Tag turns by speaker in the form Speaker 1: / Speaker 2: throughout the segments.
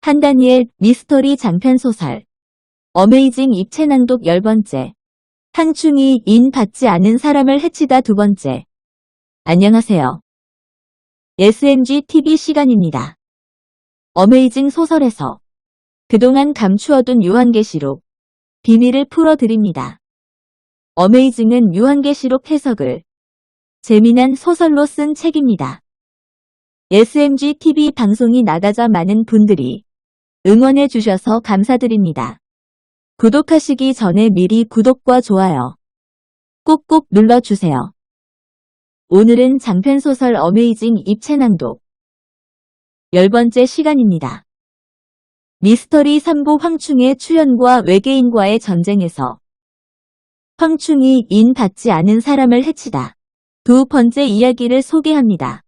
Speaker 1: 한다니엘 미스터리 장편소설 어메이징 입체 낭독 10번째. 항충이 인 받지 않은 사람을 해치다 2번째. 안녕하세요. SMG TV 시간입니다. 어메이징 소설에서 그동안 감추어둔 요한계시록 비밀을 풀어드립니다. 어메이징은 요한계시록 해석을 재미난 소설로 쓴 책입니다. SMG TV 방송이 나가자 많은 분들이 응원해 주셔서 감사드립니다. 구독하시기 전에 미리 구독과 좋아요 꾹꾹 눌러주세요. 오늘은 장편소설 어메이징 입체 낭독 10번째 시간입니다. 미스터리 3부 황충의 출현과 외계인과의 전쟁에서 황충이 인 받지 않은 사람을 해치다 2번째 이야기를 소개합니다.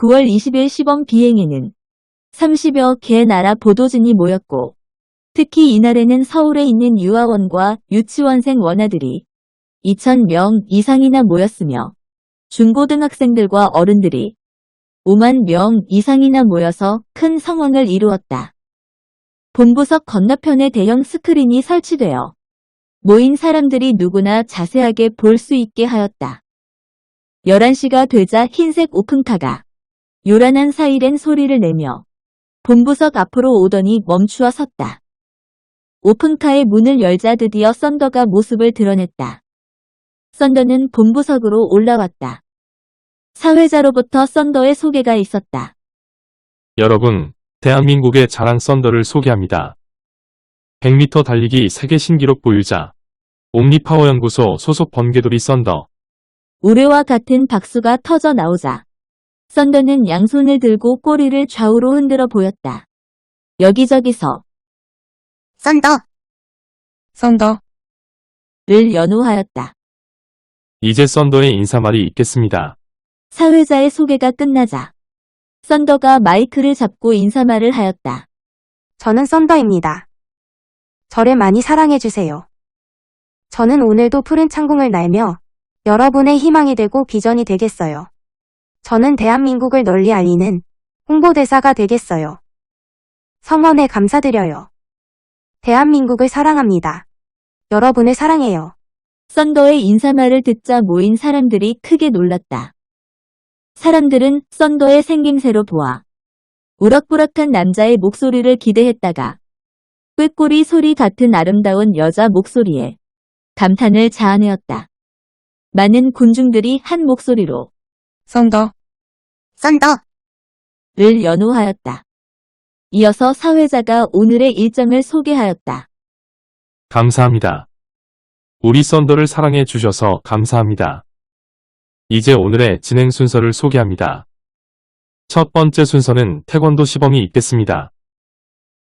Speaker 1: 9월 20일 시범 비행에는 30여 개 나라 보도진이 모였고 특히 이날에는 서울에 있는 유아원과 유치원생 원아들이 2,000명 이상이나 모였으며 중고등학생들과 어른들이 5만 명 이상이나 모여서 큰 상황을 이루었다. 본부석 건너편에 대형 스크린이 설치되어 모인 사람들이 누구나 자세하게 볼 수 있게 하였다. 11시가 되자 흰색 오픈카가 요란한 사이렌 소리를 내며 본부석 앞으로 오더니 멈추어 섰다. 오픈카의 문을 열자 드디어 썬더가 모습을 드러냈다. 썬더는 본부석으로 올라왔다. 사회자로부터 썬더의 소개가 있었다.
Speaker 2: 여러분, 대한민국의 자랑 썬더를 소개합니다. 100m 달리기 세계 신기록 보유자, 옴니파워 연구소 소속 번개돌이 썬더.
Speaker 1: 우레와 같은 박수가 터져 나오자 썬더는 양손을 들고 꼬리를 좌우로 흔들어 보였다. 여기저기서
Speaker 3: 썬더를
Speaker 1: 연호하였다.
Speaker 2: 이제 썬더의 인사말이 있겠습니다.
Speaker 1: 사회자의 소개가 끝나자 썬더가 마이크를 잡고 인사말을 하였다.
Speaker 3: 저는 썬더입니다. 저를 많이 사랑해주세요. 저는 오늘도 푸른 창공을 날며 여러분의 희망이 되고 비전이 되겠어요. 저는 대한민국을 널리 알리는 홍보대사가 되겠어요. 성원에 감사드려요. 대한민국을 사랑합니다. 여러분을 사랑해요.
Speaker 1: 썬더의 인사말을 듣자 모인 사람들이 크게 놀랐다. 사람들은 썬더의 생김새로 보아 우락부락한 남자의 목소리를 기대했다가 꾀꼬리 소리 같은 아름다운 여자 목소리에 감탄을 자아내었다. 많은 군중들이 한 목소리로
Speaker 3: 썬더를
Speaker 1: 연호하였다. 이어서 사회자가 오늘의 일정을 소개하였다.
Speaker 2: 감사합니다. 우리 썬더를 사랑해 주셔서 감사합니다. 이제 오늘의 진행 순서를 소개합니다. 첫 번째 순서는 태권도 시범이 있겠습니다.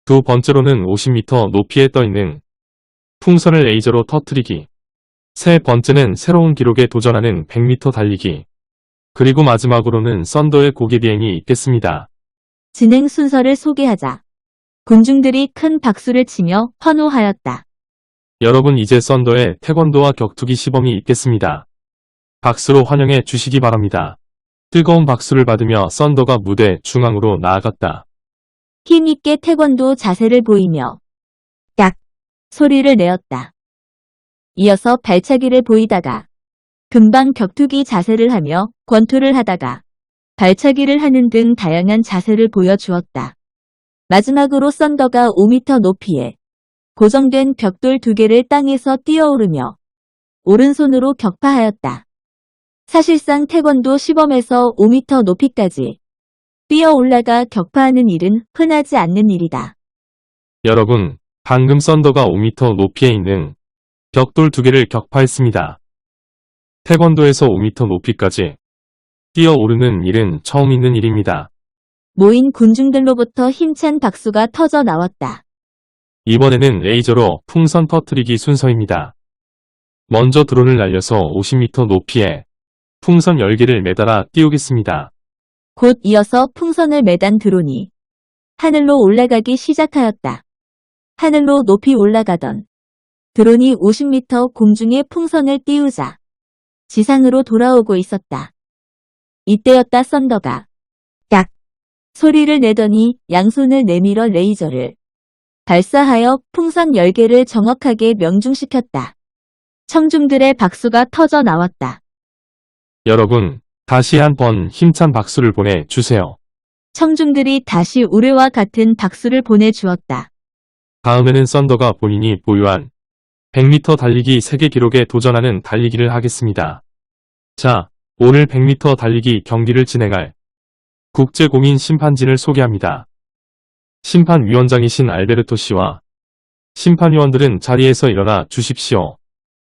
Speaker 2: 두 번째로는 50m 높이에 떠있는 풍선을 레이저로 터뜨리기. 세 번째는 새로운 기록에 도전하는 100m 달리기. 그리고 마지막으로는 썬더의 고개 비행이 있겠습니다.
Speaker 1: 진행 순서를 소개하자 군중들이 큰 박수를 치며 환호하였다.
Speaker 2: 여러분, 이제 썬더의 태권도와 격투기 시범이 있겠습니다. 박수로 환영해 주시기 바랍니다. 뜨거운 박수를 받으며 썬더가 무대 중앙으로 나아갔다.
Speaker 1: 힘있게 태권도 자세를 보이며
Speaker 3: 약
Speaker 1: 소리를 내었다. 이어서 발차기를 보이다가 금방 격투기 자세를 하며 권투를 하다가 발차기를 하는 등 다양한 자세를 보여주었다. 마지막으로 썬더가 5m 높이에 고정된 벽돌 2개를 땅에서 뛰어오르며 오른손으로 격파하였다. 사실상 태권도 시범에서 5m 높이까지 뛰어 올라가 격파하는 일은 흔하지 않는 일이다.
Speaker 2: 여러분, 방금 썬더가 5m 높이에 있는 벽돌 2개를 격파했습니다. 태권도에서 5m 높이까지 뛰어오르는 일은 처음 있는 일입니다.
Speaker 1: 모인 군중들로부터 힘찬 박수가 터져 나왔다.
Speaker 2: 이번에는 레이저로 풍선 터뜨리기 순서입니다. 먼저 드론을 날려서 50m 높이에 풍선 10개를 매달아 띄우겠습니다.
Speaker 1: 곧 이어서 풍선을 매단 드론이 하늘로 올라가기 시작하였다. 하늘로 높이 올라가던 드론이 50m 공중에 풍선을 띄우자 지상으로 돌아오고 있었다. 이때였다. 썬더가 소리를 내더니 양손을 내밀어 레이저를 발사하여 풍선 10개를 정확하게 명중시켰다. 청중들의 박수가 터져 나왔다.
Speaker 2: 여러분, 다시 한번 힘찬 박수를 보내주세요.
Speaker 1: 청중들이 다시 우레와 같은 박수를 보내주었다.
Speaker 2: 다음에는 썬더가 본인이 보유한 100m 달리기 세계 기록에 도전하는 달리기를 하겠습니다. 자, 오늘 100m 달리기 경기를 진행할 국제공인 심판진을 소개합니다. 심판위원장이신 알베르토 씨와 심판위원들은 자리에서 일어나 주십시오.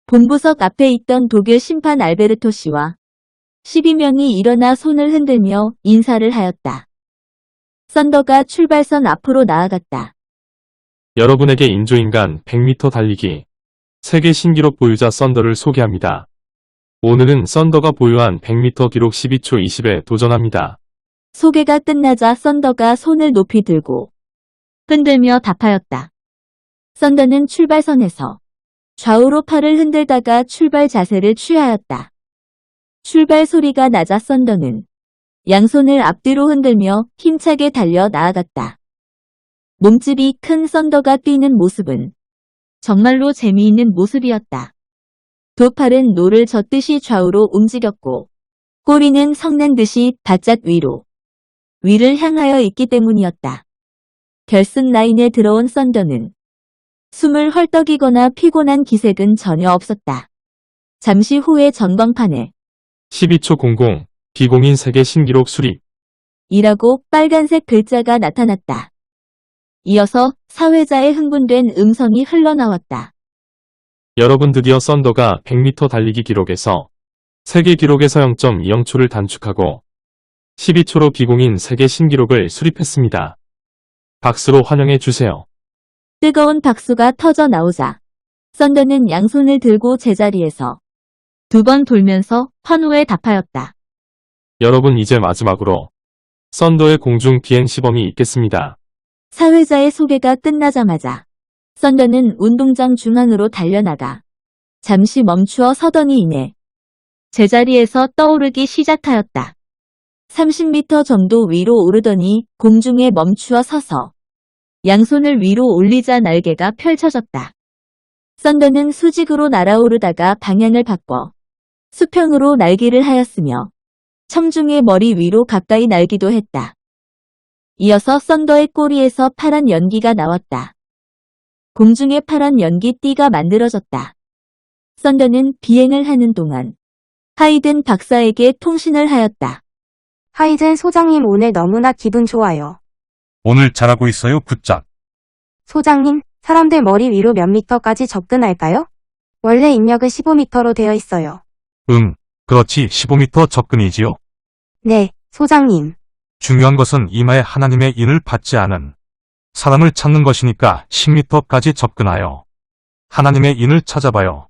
Speaker 1: 본부석 앞에 있던 독일 심판 알베르토 씨와 12명이 일어나 손을 흔들며 인사를 하였다. 썬더가 출발선 앞으로 나아갔다.
Speaker 2: 여러분에게 인조인간 100m 달리기 세계 신기록 보유자 썬더를 소개합니다. 오늘은 썬더가 보유한 100m 기록 12초 20에 도전합니다.
Speaker 1: 소개가 끝나자 썬더가 손을 높이 들고 흔들며 답하였다. 썬더는 출발선에서 좌우로 팔을 흔들다가 출발 자세를 취하였다. 출발 소리가 나자 썬더는 양손을 앞뒤로 흔들며 힘차게 달려 나아갔다. 몸집이 큰 썬더가 뛰는 모습은 정말로 재미있는 모습이었다. 두 팔은 노를 젓듯이 좌우로 움직였고 꼬리는 성난 듯이 바짝 위를 향하여 있기 때문이었다. 결승 라인에 들어온 썬더는 숨을 헐떡이거나 피곤한 기색은 전혀 없었다. 잠시 후에 전광판에
Speaker 2: 12초 00 비공인 세계 신기록 수립
Speaker 1: 이라고 빨간색 글자가 나타났다. 이어서 사회자의 흥분된 음성이 흘러나왔다.
Speaker 2: 여러분 드디어 썬더가 100m 달리기 기록에서 세계 기록에서 0.20초를 단축하고 12초로 비공인 세계 신기록을 수립했습니다. 박수로 환영해 주세요.
Speaker 1: 뜨거운 박수가 터져 나오자 썬더는 양손을 들고 제자리에서 2번 돌면서 환호에 답하였다.
Speaker 2: 여러분 이제 마지막으로 썬더의 공중 비행 시범이 있겠습니다.
Speaker 1: 사회자의 소개가 끝나자마자 썬더는 운동장 중앙으로 달려나가 잠시 멈추어 서더니 이내 제자리에서 떠오르기 시작하였다. 30m 정도 위로 오르더니 공중에 멈추어 서서 양손을 위로 올리자 날개가 펼쳐졌다. 썬더는 수직으로 날아오르다가 방향을 바꿔 수평으로 날기를 하였으며 청중의 머리 위로 가까이 날기도 했다. 이어서 썬더의 꼬리에서 파란 연기가 나왔다. 공중에 파란 연기띠가 만들어졌다. 썬더는 비행을 하는 동안 하이든 박사에게 통신을 하였다.
Speaker 3: 하이든 소장님 오늘 너무나 기분 좋아요.
Speaker 4: 오늘 잘하고 있어요, 굿작.
Speaker 3: 소장님, 사람들 머리 위로 몇 미터까지 접근할까요? 원래 입력은 15미터로 되어 있어요.
Speaker 4: 그렇지 15m 접근이지요.
Speaker 3: 네, 소장님.
Speaker 4: 중요한 것은 이마에 하나님의 인을 받지 않은 사람을 찾는 것이니까 10m까지 접근하여 하나님의 인을 찾아봐요.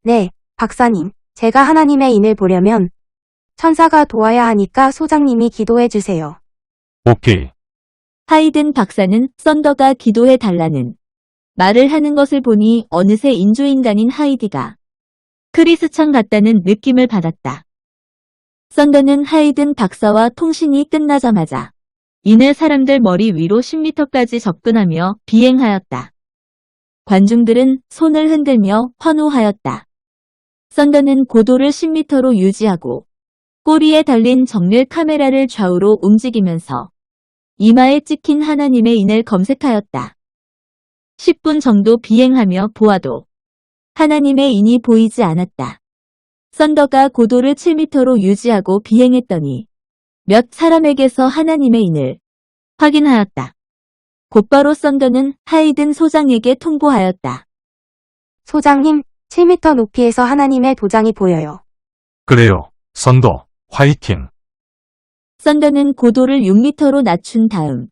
Speaker 3: 네, 박사님. 제가 하나님의 인을 보려면 천사가 도와야 하니까 소장님이 기도해 주세요.
Speaker 4: 오케이.
Speaker 1: 하이든 박사는 썬더가 기도해 달라는 말을 하는 것을 보니 어느새 인조인간인 하이디가 크리스찬 같다는 느낌을 받았다. 썬더는 하이든 박사와 통신이 끝나자마자 이내 사람들 머리 위로 10m까지 접근하며 비행하였다. 관중들은 손을 흔들며 환호하였다. 썬더는 고도를 10m로 유지하고 꼬리에 달린 정밀 카메라를 좌우로 움직이면서 이마에 찍힌 하나님의 인을 검색하였다. 10분 정도 비행하며 보아도 하나님의 인이 보이지 않았다. 썬더가 고도를 7m로 유지하고 비행했더니 몇 사람에게서 하나님의 인을 확인하였다. 곧바로 썬더는 하이든 소장에게 통보하였다.
Speaker 3: 소장님, 7m 높이에서 하나님의 도장이 보여요.
Speaker 4: 그래요. 썬더, 화이팅.
Speaker 1: 썬더는 고도를 6m로 낮춘 다음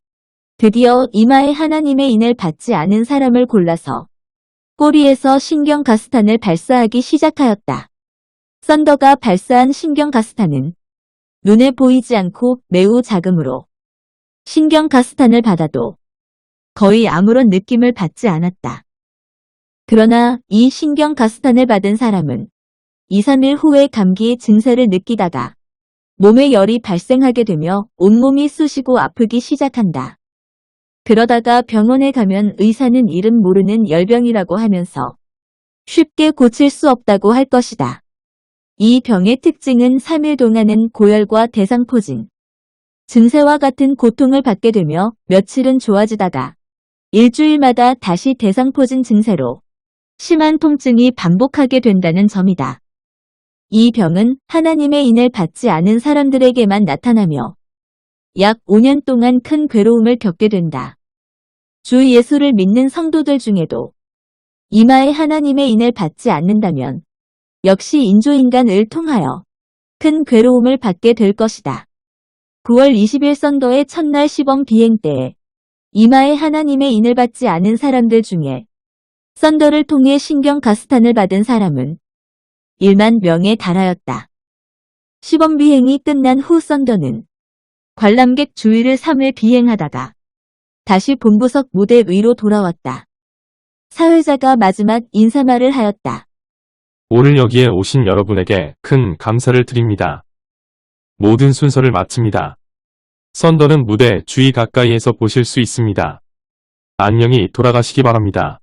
Speaker 1: 드디어 이마에 하나님의 인을 받지 않은 사람을 골라서 꼬리에서 신경가스탄을 발사하기 시작하였다. 썬더가 발사한 신경가스탄은 눈에 보이지 않고 매우 작으므로 신경가스탄을 받아도 거의 아무런 느낌을 받지 않았다. 그러나 이 신경가스탄을 받은 사람은 2, 3일 후에 감기의 증세를 느끼다가 몸에 열이 발생하게 되며 온몸이 쑤시고 아프기 시작한다. 그러다가 병원에 가면 의사는 이름 모르는 열병이라고 하면서 쉽게 고칠 수 없다고 할 것이다. 이 병의 특징은 3일 동안은 고열과 대상포진, 증세와 같은 고통을 받게 되며 며칠은 좋아지다가 일주일마다 다시 대상포진 증세로 심한 통증이 반복하게 된다는 점이다. 이 병은 하나님의 인을 받지 않은 사람들에게만 나타나며 약 5년 동안 큰 괴로움을 겪게 된다. 주 예수를 믿는 성도들 중에도 이마에 하나님의 인을 받지 않는다면 역시 인조인간을 통하여 큰 괴로움을 받게 될 것이다. 9월 20일 선도의 첫날 시범 비행 때에 이마에 하나님의 인을 받지 않은 사람들 중에 선도를 통해 신경 가스탄을 받은 사람은 1만 명에 달하였다. 시범 비행이 끝난 후 선도는 관람객 주위를 3일 비행하다가 다시 본부석 무대 위로 돌아왔다. 사회자가 마지막 인사말을 하였다.
Speaker 2: 오늘 여기에 오신 여러분에게 큰 감사를 드립니다. 모든 순서를 마칩니다. 썬더는 무대 주위 가까이에서 보실 수 있습니다. 안녕히 돌아가시기 바랍니다.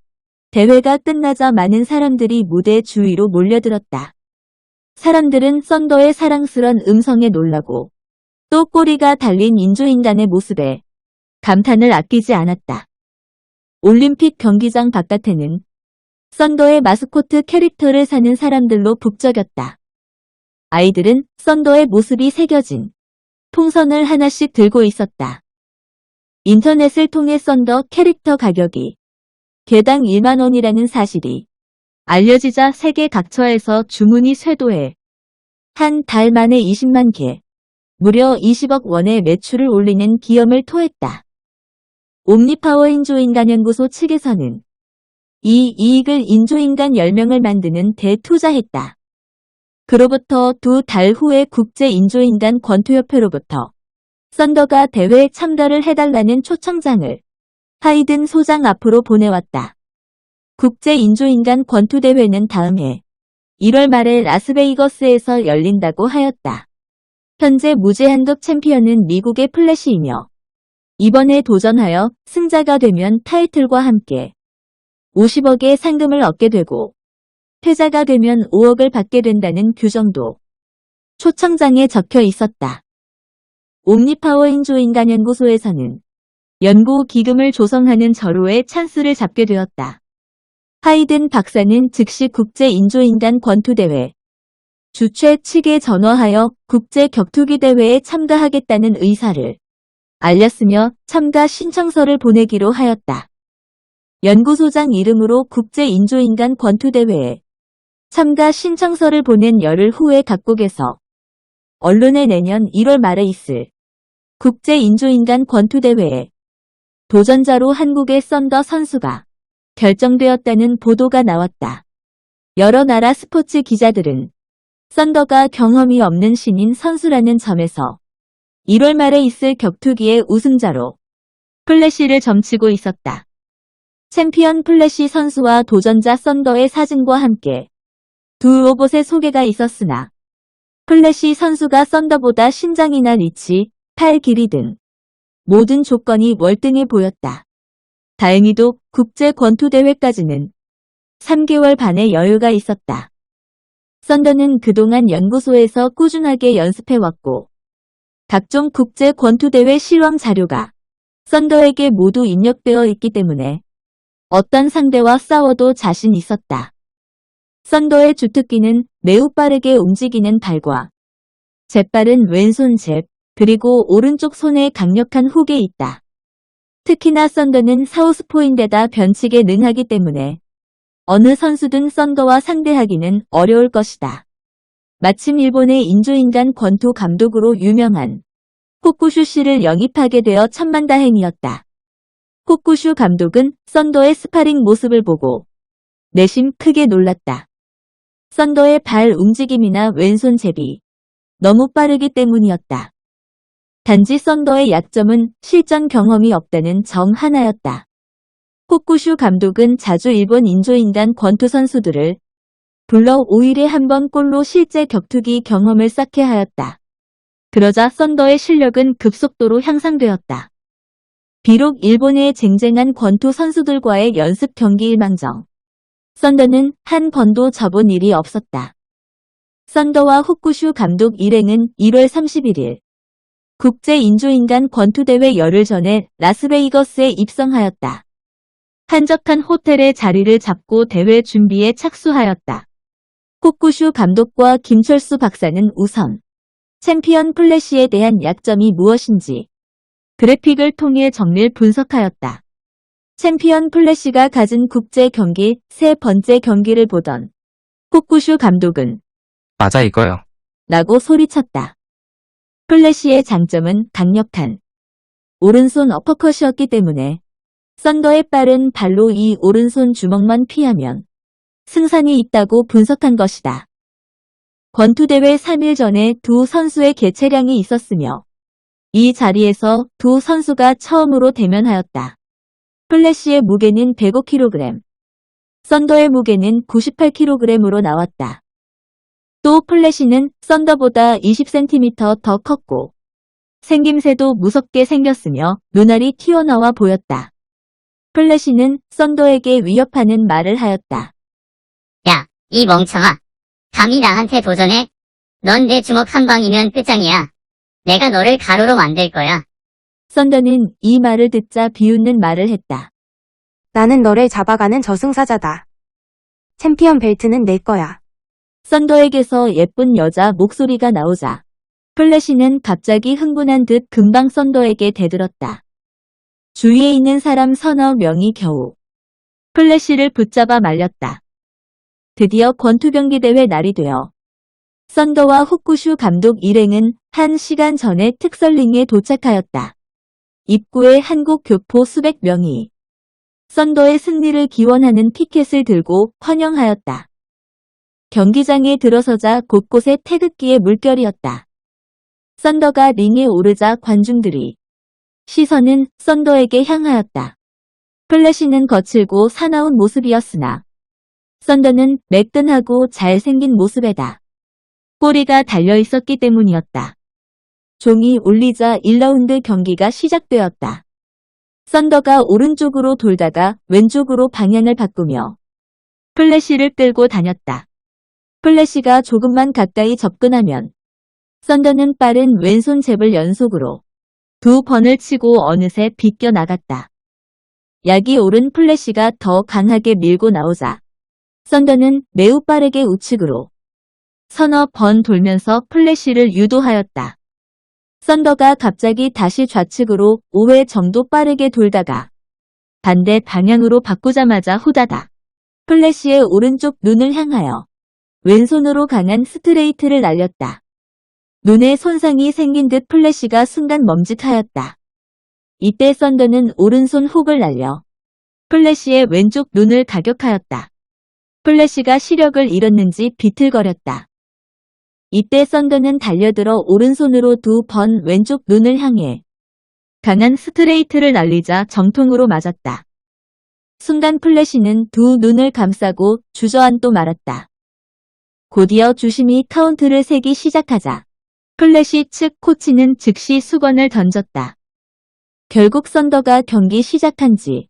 Speaker 1: 대회가 끝나자 많은 사람들이 무대 주위로 몰려들었다. 사람들은 썬더의 사랑스런 음성에 놀라고 또 꼬리가 달린 인조인간의 모습에 감탄을 아끼지 않았다. 올림픽 경기장 바깥에는 썬더의 마스코트 캐릭터를 사는 사람들로 북적였다. 아이들은 썬더의 모습이 새겨진 풍선을 하나씩 들고 있었다. 인터넷을 통해 썬더 캐릭터 가격이 개당 1만 원이라는 사실이 알려지자 세계 각처에서 주문이 쇄도해 한 달 만에 20만 개, 무려 20억 원의 매출을 올리는 기염을 토했다. 옴니파워 인조인간연구소 측에서는 이 이익을 인조인간 10명을 만드는 데 투자했다. 그로부터 2달 후에 국제인조인간 권투협회로부터 썬더가 대회에 참가를 해달라는 초청장을 하이든 소장 앞으로 보내왔다. 국제인조인간 권투대회는 다음 해 1월 말에 라스베이거스에서 열린다고 하였다. 현재 무제한급 챔피언은 미국의 플래시이며 이번에 도전하여 승자가 되면 타이틀과 함께 50억의 상금을 얻게 되고 패자가 되면 5억을 받게 된다는 규정도 초청장에 적혀 있었다. 옴니파워 인조인간연구소에서는 연구 기금을 조성하는 절호의 찬스를 잡게 되었다. 하이든 박사는 즉시 국제인조인간 권투대회 주최 측에 전화하여 국제격투기 대회에 참가하겠다는 의사를 알렸으며 참가 신청서를 보내기로 하였다. 연구소장 이름으로 국제인조인간 권투대회에 참가 신청서를 보낸 열흘 후에 각국에서 언론에 내년 1월 말에 있을 국제인조인간 권투대회에 도전자로 한국의 썬더 선수가 결정되었다는 보도가 나왔다. 여러 나라 스포츠 기자들은 썬더가 경험이 없는 신인 선수라는 점에서 1월 말에 있을 격투기의 우승자로 플래시를 점치고 있었다. 챔피언 플래시 선수와 도전자 썬더의 사진과 함께 두 로봇의 소개가 있었으나 플래시 선수가 썬더보다 신장이나 리치, 팔 길이 등 모든 조건이 월등해 보였다. 다행히도 국제 권투대회까지는 3개월 반의 여유가 있었다. 썬더는 그동안 연구소에서 꾸준하게 연습해왔고 각종 국제 권투대회 실황 자료가 썬더에게 모두 입력되어 있기 때문에 어떤 상대와 싸워도 자신 있었다. 썬더의 주특기는 매우 빠르게 움직이는 발과 재빠른 왼손 잽, 그리고 오른쪽 손에 강력한 훅이 있다. 특히나 썬더는 사우스포인데다 변칙에 능하기 때문에 어느 선수든 썬더와 상대하기는 어려울 것이다. 마침 일본의 인조인간 권투 감독으로 유명한 호쿠슈 씨를 영입하게 되어 천만다행이었다. 호쿠슈 감독은 썬더의 스파링 모습을 보고 내심 크게 놀랐다. 썬더의 발 움직임이나 왼손 잽이 너무 빠르기 때문이었다. 단지 썬더의 약점은 실전 경험이 없다는 점 하나였다. 호쿠슈 감독은 자주 일본 인조인간 권투 선수들을 불러 5일에 한 번 꼴로 실제 격투기 경험을 쌓게 하였다. 그러자 썬더의 실력은 급속도로 향상되었다. 비록 일본의 쟁쟁한 권투 선수들과의 연습 경기일망정. 썬더는 한 번도 져본 일이 없었다. 썬더와 훅구슈 감독 일행은 1월 31일 국제인조인간 권투대회 열흘 전에 라스베이거스에 입성하였다. 한적한 호텔에 자리를 잡고 대회 준비에 착수하였다. 훅구슈 감독과 김철수 박사는 우선 챔피언 플래시에 대한 약점이 무엇인지 그래픽을 통해 정밀 분석하였다. 챔피언 플래시가 가진 국제 경기 세 번째 경기를 보던 훅구슈 감독은
Speaker 5: 맞아 이거요.
Speaker 1: 라고 소리쳤다. 플래시의 장점은 강력한 오른손 어퍼컷이었기 때문에 썬더의 빠른 발로 이 오른손 주먹만 피하면 승산이 있다고 분석한 것이다. 권투대회 3일 전에 두 선수의 개체량이 있었으며 이 자리에서 두 선수가 처음으로 대면하였다. 플래시의 무게는 105kg, 썬더의 무게는 98kg으로 나왔다. 또 플래시는 썬더보다 20cm 더 컸고 생김새도 무섭게 생겼으며 눈알이 튀어나와 보였다. 플래시는 썬더에게 위협하는 말을 하였다.
Speaker 6: 야, 이 멍청아. 감히 나한테 도전해? 넌 내 주먹 한 방이면 끝장이야. 내가 너를 가루로 만들 거야.
Speaker 1: 썬더는 이 말을 듣자 비웃는 말을 했다.
Speaker 3: 나는 너를 잡아가는 저승사자다. 챔피언 벨트는 내 거야.
Speaker 1: 썬더에게서 예쁜 여자 목소리가 나오자 플래시는 갑자기 흥분한 듯 금방 썬더에게 대들었다. 주위에 있는 사람 서너 명이 겨우 플래시를 붙잡아 말렸다. 드디어 권투경기 대회 날이 되어 썬더와 훅구슈 감독 일행은 1시간 전에 특설링에 도착하였다. 입구에 한국 교포 수백 명이 썬더의 승리를 기원하는 피켓을 들고 환영하였다. 경기장에 들어서자 곳곳에 태극기의 물결이었다. 썬더가 링에 오르자 관중들이 시선은 썬더에게 향하였다. 플래시는 거칠고 사나운 모습이었으나 썬더는 매끈하고 잘생긴 모습에다 꼬리가 달려있었기 때문이었다. 종이 울리자 1라운드 경기가 시작되었다. 썬더가 오른쪽으로 돌다가 왼쪽으로 방향을 바꾸며 플래시를 끌고 다녔다. 플래시가 조금만 가까이 접근하면 썬더는 빠른 왼손 잽을 연속으로 두 번을 치고 어느새 비껴나갔다. 약이 오른 플래시가 더 강하게 밀고 나오자 썬더는 매우 빠르게 우측으로 서너 번 돌면서 플래시를 유도하였다. 썬더가 갑자기 다시 좌측으로 5회 정도 빠르게 돌다가 반대 방향으로 바꾸자마자 후다닥 플래시의 오른쪽 눈을 향하여 왼손으로 강한 스트레이트를 날렸다. 눈에 손상이 생긴 듯 플래시가 순간 멈칫하였다. 이때 썬더는 오른손 훅을 날려 플래시의 왼쪽 눈을 가격하였다. 플래시가 시력을 잃었는지 비틀거렸다. 이때 썬더는 달려들어 오른손으로 두 번 왼쪽 눈을 향해 강한 스트레이트를 날리자 정통으로 맞았다. 순간 플래시는 두 눈을 감싸고 주저앉고 말았다. 곧이어 주심이 카운트를 세기 시작하자 플래시 측 코치는 즉시 수건을 던졌다. 결국 썬더가 경기 시작한 지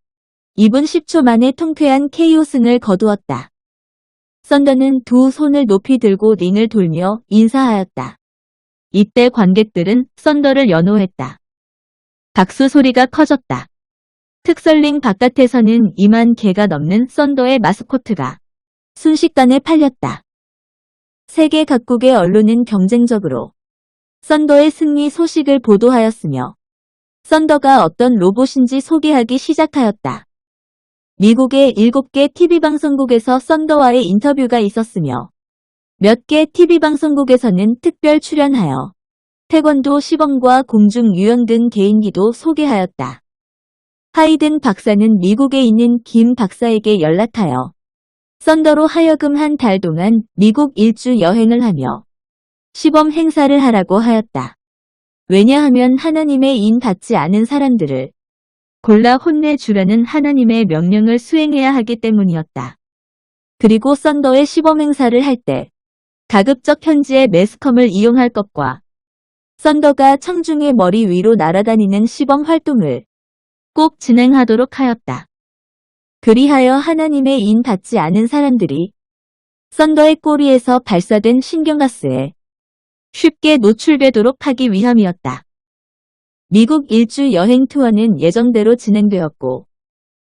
Speaker 1: 2분 10초 만에 통쾌한 KO 승을 거두었다. 썬더는 두 손을 높이 들고 링을 돌며 인사하였다. 이때 관객들은 썬더를 연호했다. 박수 소리가 커졌다. 특설링 바깥에서는 2만 개가 넘는 썬더의 마스코트가 순식간에 팔렸다. 세계 각국의 언론은 경쟁적으로 썬더의 승리 소식을 보도하였으며 썬더가 어떤 로봇인지 소개하기 시작하였다. 미국의 7개 TV방송국에서 썬더와의 인터뷰가 있었으며 몇 개 TV방송국에서는 특별 출연하여 태권도 시범과 공중 유형 등 개인기도 소개하였다. 하이든 박사는 미국에 있는 김 박사에게 연락하여 썬더로 하여금 한 달 동안 미국 일주 여행을 하며 시범 행사를 하라고 하였다. 왜냐하면 하나님의 인 받지 않은 사람들을 골라 혼내주려는 하나님의 명령을 수행해야 하기 때문이었다. 그리고 썬더의 시범 행사를 할 때 가급적 현지의 매스컴을 이용할 것과 썬더가 청중의 머리 위로 날아다니는 시범 활동을 꼭 진행하도록 하였다. 그리하여 하나님의 인 받지 않은 사람들이 썬더의 꼬리에서 발사된 신경가스에 쉽게 노출되도록 하기 위함이었다. 미국 일주 여행 투어는 예정대로 진행되었고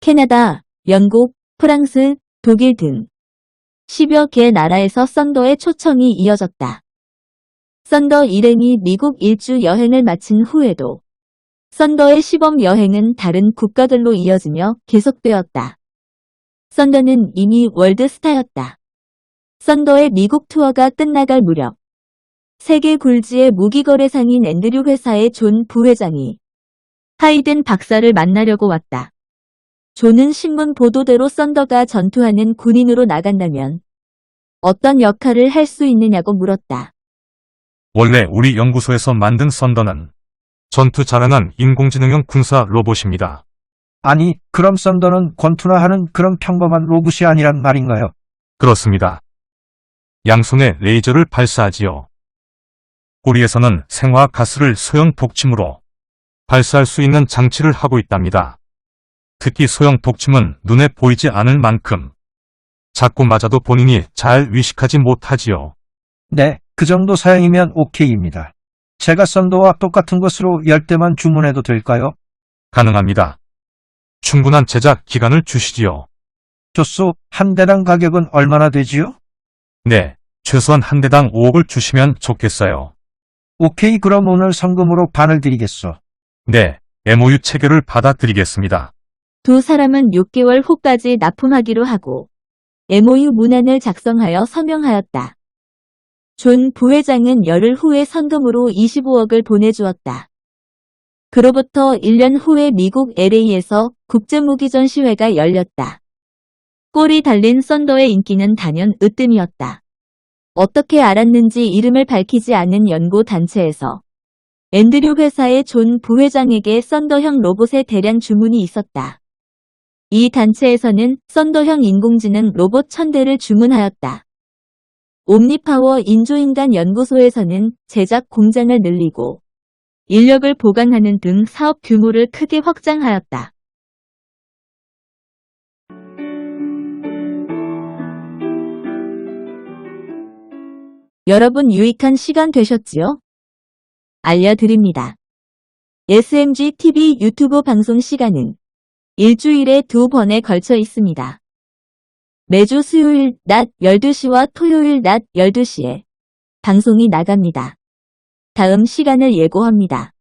Speaker 1: 캐나다, 영국, 프랑스, 독일 등 10여 개 나라에서 썬더의 초청이 이어졌다. 썬더 일행이 미국 일주 여행을 마친 후에도 썬더의 시범 여행은 다른 국가들로 이어지며 계속되었다. 썬더는 이미 월드스타였다. 썬더의 미국 투어가 끝나갈 무렵 세계 굴지의 무기거래상인 앤드류 회사의 존 부회장이 하이든 박사를 만나려고 왔다. 존은 신문 보도대로 썬더가 전투하는 군인으로 나간다면 어떤 역할을 할 수 있느냐고 물었다.
Speaker 4: 원래 우리 연구소에서 만든 썬더는 전투 잘하는 인공지능형 군사 로봇입니다.
Speaker 5: 아니, 그럼 썬더는 권투나 하는 그런 평범한 로봇이 아니란 말인가요?
Speaker 4: 그렇습니다. 양손에 레이저를 발사하지요. 꼬리에서는 생화학 가스를 소형 독침으로 발사할 수 있는 장치를 하고 있답니다. 특히 소형 독침은 눈에 보이지 않을 만큼 자꾸 맞아도 본인이 잘 위식하지 못하지요.
Speaker 5: 네, 그 정도 사양이면 오케이입니다. 제가 썬더와 똑같은 것으로 10대만 주문해도 될까요?
Speaker 4: 가능합니다. 충분한 제작 기간을 주시지요.
Speaker 5: 좋소, 한 대당 가격은 얼마나 되지요?
Speaker 4: 네, 최소한 한 대당 5억을 주시면 좋겠어요.
Speaker 5: 오케이, 그럼 오늘 성금으로 반을 드리겠소.
Speaker 4: 네, MOU 체결을 받아드리겠습니다.
Speaker 1: 두 사람은 6개월 후까지 납품하기로 하고 MOU 문안을 작성하여 서명하였다. 존 부회장은 열흘 후에 선금으로 25억을 보내주었다. 그로부터 1년 후에 미국 LA에서 국제무기전시회가 열렸다. 꼴이 달린 썬더의 인기는 단연 으뜸이었다. 어떻게 알았는지 이름을 밝히지 않은 연구단체에서 앤드류 회사의 존 부회장에게 썬더형 로봇의 대량 주문이 있었다. 이 단체에서는 썬더형 인공지능 로봇 1000대를 주문하였다. 옴니파워 인조인간 연구소에서는 제작 공장을 늘리고 인력을 보강하는 등 사업 규모를 크게 확장하였다. 여러분 유익한 시간 되셨지요? 알려드립니다. SMG TV 유튜브 방송 시간은 일주일에 2번에 걸쳐 있습니다. 매주 수요일 낮 12시와 토요일 낮 12시에 방송이 나갑니다. 다음 시간을 예고합니다.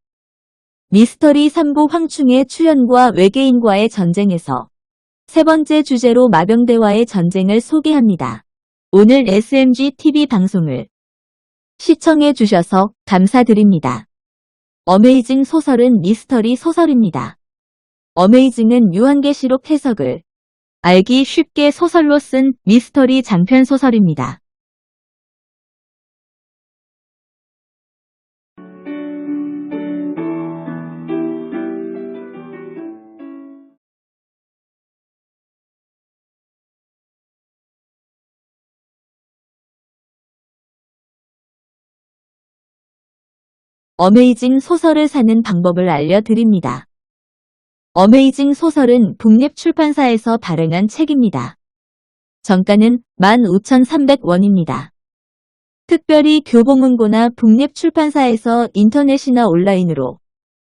Speaker 1: 미스터리 3부 황충의 출연과 외계인과의 전쟁에서 세 번째 주제로 마병대와의 전쟁을 소개합니다. 오늘 SMG TV 방송을 시청해 주셔서 감사드립니다. 어메이징 소설은 미스터리 소설입니다. 어메이징은 유한계시록 해석을 알기 쉽게 소설로 쓴 미스터리 장편 소설입니다. 어메이징 소설을 사는 방법을 알려드립니다. 어메이징 소설은 북립출판사에서 발행한 책입니다. 정가는 15,300원입니다. 특별히 교보문고나 북립출판사에서 인터넷이나 온라인으로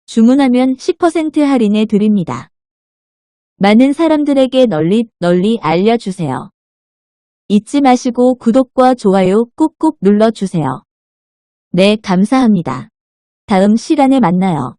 Speaker 1: 주문하면 10% 할인해 드립니다. 많은 사람들에게 널리 알려주세요. 잊지 마시고 구독과 좋아요 꾹꾹 눌러주세요. 네, 감사합니다. 다음 시간에 만나요.